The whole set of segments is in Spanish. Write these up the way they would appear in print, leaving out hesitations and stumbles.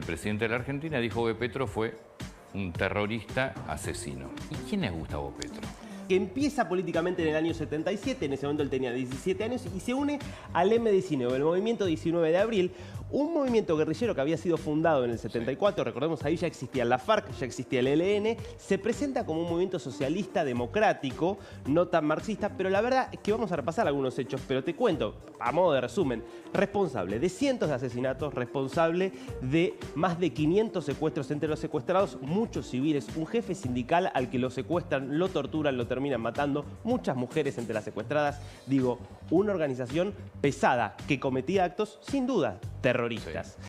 presidente de la Argentina dijo que Petro fue un terrorista asesino. ¿Y quién es Gustavo Petro? Que empieza políticamente en el año 77, en ese momento él tenía 17 años, y se une al M19, el Movimiento 19 de Abril, un movimiento guerrillero que había sido fundado en el 74, recordemos ahí ya existía la FARC, ya existía el ELN, se presenta como un movimiento socialista, democrático, no tan marxista, pero la verdad es que vamos a repasar algunos hechos, pero te cuento, a modo de resumen, responsable de cientos de asesinatos, responsable de más de 500 secuestros entre los secuestrados, muchos civiles, un jefe sindical al que lo secuestran, lo torturan, lo terminan matando, muchas mujeres entre las secuestradas, digo, una organización pesada que cometía actos, sin duda, terroristas. Sí.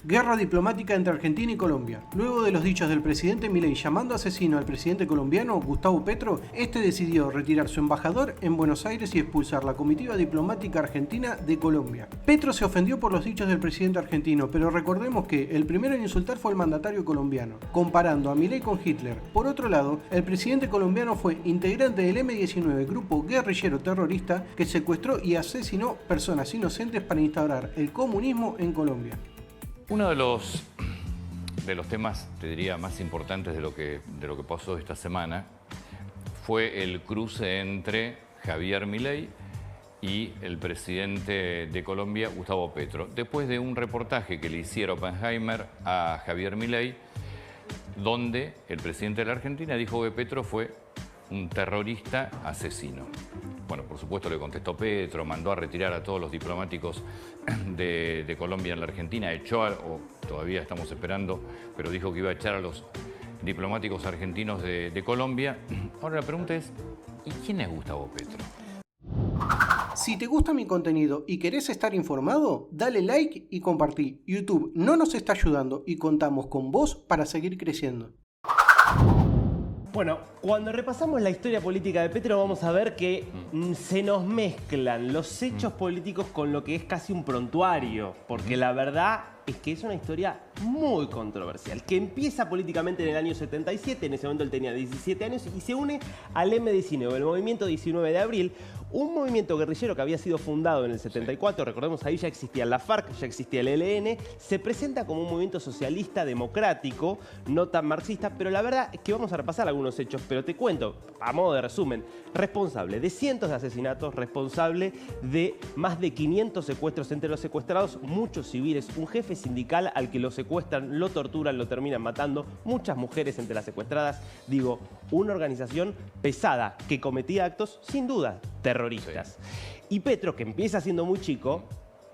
Guerra diplomática entre Argentina y Colombia. Luego de los dichos del presidente Milei llamando asesino al presidente colombiano Gustavo Petro, este decidió retirar su embajador en Buenos Aires y expulsar la comitiva diplomática argentina de Colombia. Petro se ofendió por los dichos del presidente argentino, pero recordemos que el primero en insultar fue el mandatario colombiano, comparando a Milei con Hitler. Por otro lado, el presidente colombiano fue integrante del M19, grupo guerrillero terrorista que secuestró y asesinó personas inocentes para instaurar el comunismo en Colombia. Uno de los temas, te diría, más importantes de lo que pasó esta semana fue el cruce entre Javier Milei y el presidente de Colombia, Gustavo Petro. Después de un reportaje que le hicieron Oppenheimer a Javier Milei, donde el presidente de la Argentina dijo que Petro fue un terrorista asesino. Bueno, por supuesto le contestó Petro, mandó a retirar a todos los diplomáticos de Colombia en la Argentina, o todavía estamos esperando, pero dijo que iba a echar a los diplomáticos argentinos de Colombia. Ahora la pregunta es, ¿y quién es Gustavo Petro? Si te gusta mi contenido y querés estar informado, dale like y compartí. YouTube no nos está ayudando y contamos con vos para seguir creciendo. Bueno, cuando repasamos la historia política de Petro vamos a ver que se nos mezclan los hechos políticos con lo que es casi un prontuario, porque la verdad es que es una historia muy controversial, que empieza políticamente en el año 77, en ese momento él tenía 17 años, y se une al M19, el Movimiento 19 de Abril, un movimiento guerrillero que había sido fundado en el 74, recordemos ahí ya existía la FARC, ya existía el ELN, se presenta como un movimiento socialista, democrático, no tan marxista, pero la verdad es que vamos a repasar algunos hechos, pero te cuento, a modo de resumen, responsable de cientos de asesinatos, responsable de más de 500 secuestros entre los secuestrados, muchos civiles, un jefe sindical al que lo secuestran, lo torturan, lo terminan matando, muchas mujeres entre las secuestradas, digo, una organización pesada que cometía actos, sin duda, terroristas. Sí. Y Petro, que empieza siendo muy chico,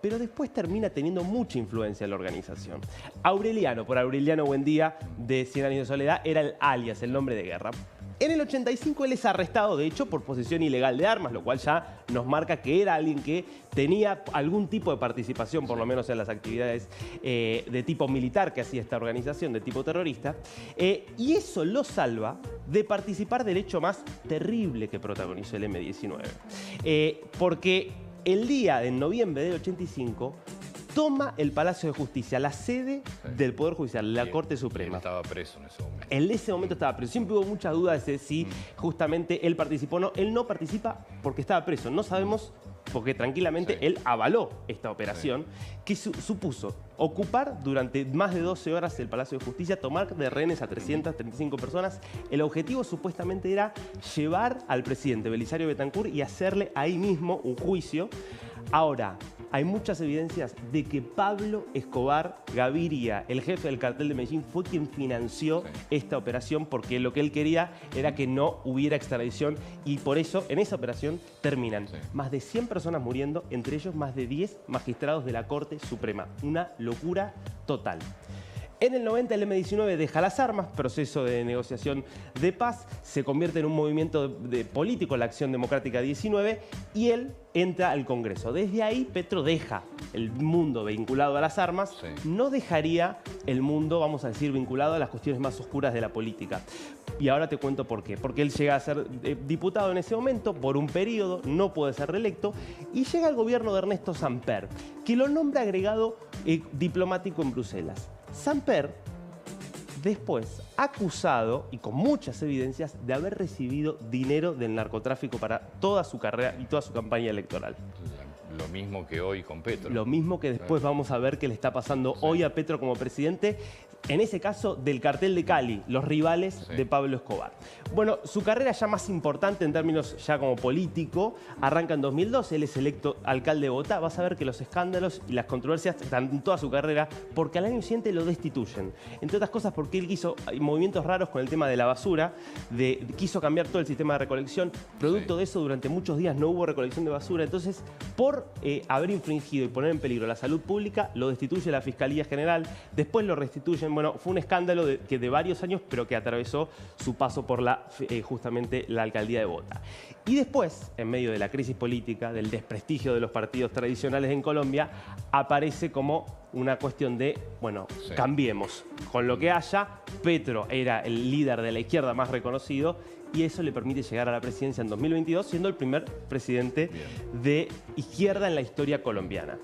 pero después termina teniendo mucha influencia en la organización. Aureliano, por Aureliano Buendía, de 100 años de soledad, era el alias, el nombre de guerra. En el 85 él es arrestado, de hecho, por posesión ilegal de armas, lo cual ya nos marca que era alguien que tenía algún tipo de participación, por lo menos en las actividades de tipo militar que hacía esta organización, de tipo terrorista. Y eso lo salva de participar del hecho más terrible que protagonizó el M19. Porque el día de noviembre del 85... toma el Palacio de Justicia, la sede del Poder Judicial, la Corte Suprema. Él estaba preso en ese momento. En ese momento estaba preso. Siempre hubo muchas dudas de si justamente él participó o no. Él no participa porque estaba preso. No sabemos porque tranquilamente él avaló esta operación que supuso ocupar durante más de 12 horas el Palacio de Justicia, tomar de rehenes a 335 personas. El objetivo supuestamente era llevar al presidente Belisario Betancur y hacerle ahí mismo un juicio. Ahora, hay muchas evidencias de que Pablo Escobar Gaviria, el jefe del cartel de Medellín, fue quien financió esta operación porque lo que él quería era que no hubiera extradición y por eso en esa operación terminan más de 100 personas muriendo, entre ellos más de 10 magistrados de la Corte Suprema. Una locura total. En el 90 el M19 deja las armas, proceso de negociación de paz, se convierte en un movimiento político, la Acción Democrática 19, y él entra al Congreso. Desde ahí Petro deja el mundo vinculado a las armas, no dejaría el mundo, vamos a decir, vinculado a las cuestiones más oscuras de la política. Y ahora te cuento por qué. Porque él llega a ser diputado en ese momento, por un periodo, no puede ser reelecto, y llega al gobierno de Ernesto Samper, que lo nombra agregado diplomático en Bruselas. Samper después acusado, y con muchas evidencias, de haber recibido dinero del narcotráfico para toda su carrera y toda su campaña electoral. Lo mismo que hoy con Petro. Lo mismo que después vamos a ver que le está pasando hoy a Petro como presidente, en ese caso del cartel de Cali, los rivales de Pablo Escobar. Bueno, su carrera ya más importante en términos ya como político arranca en 2012, él es electo alcalde de Bogotá. Vas a ver que los escándalos y las controversias están en toda su carrera, porque al año siguiente lo destituyen. Entre otras cosas porque él hizo movimientos raros con el tema de la basura, quiso cambiar todo el sistema de recolección. Producto de eso, durante muchos días no hubo recolección de basura. Entonces, por haber infringido y poner en peligro la salud pública, lo destituye la Fiscalía General, después lo restituyen. Bueno, fue un escándalo de varios años, pero que atravesó su paso por justamente la alcaldía de Bogotá. Y después, en medio de la crisis política, del desprestigio de los partidos tradicionales en Colombia, aparece como una cuestión de, bueno, cambiemos. Con lo que haya, Petro era el líder de la izquierda más reconocido y eso le permite llegar a la presidencia en 2022, siendo el primer presidente de izquierda en la historia colombiana.